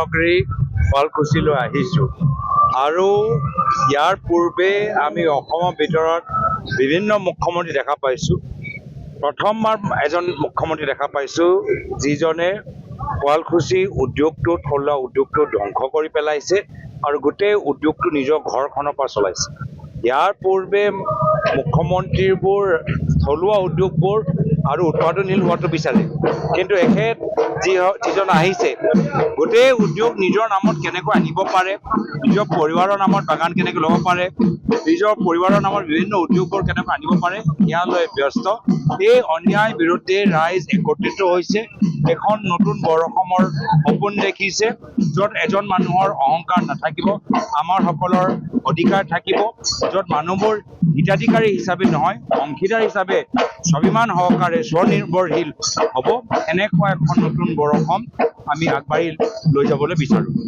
নগৰী শুৱালকুছিলৈ আহিছোঁ আৰু ইয়াৰ পূৰ্বে আমি অসমৰ ভিতৰত বিভিন্ন মুখ্যমন্ত্ৰী দেখা পাইছোঁ। প্ৰথমবাৰ এজন মুখ্যমন্ত্ৰী দেখা পাইছোঁ যিজনে শুৱালকুছি উদ্যোগটো থলুৱা উদ্যোগটো ধ্বংস কৰি পেলাইছে আৰু গোটেই উদ্যোগটো নিজৰ ঘৰখনৰ পৰা চলাইছে। ইয়াৰ পূৰ্বে মুখ্যমন্ত্ৰীবোৰ থলুৱা উদ্যোগবোৰ আৰু উৎপাদনশীল হোৱাটো বিচাৰে, কিন্তু এখেত যিজন আহিছে গোটেই উদ্যোগ নিজৰ নামত কেনেকৈ আনিব পাৰে, নিজৰ পৰিবাৰৰ নামত বাগান কেনেকৈ ল'ব পাৰে, নিজৰ পৰিবাৰৰ নামত বিভিন্ন উদ্যোগবোৰ কেনেকৈ আনিব পাৰে ইয়ালৈ ব্যস্ত। এই অন্যায় বিৰুদ্ধে ৰাইজ একত্ৰিত হৈছে, এখন নতুন বৰ অসমৰ সপোন দেখিছে য'ত এজন মানুহৰ অহংকাৰ নাথাকিব, আমাৰ সকলৰ অধিকাৰ থাকিব, য'ত মানুহবোৰ হিতাধিকাৰী হিচাপে নহয় অংশীদাৰ হিচাপে স্বাভিমান সহকাৰে স্বনিৰ্ভৰশীল হ'ব। এনেকুৱা এখন নতুন বৰ অসম আমি আগবাঢ়ি লৈ যাবলৈ বিচাৰোঁ।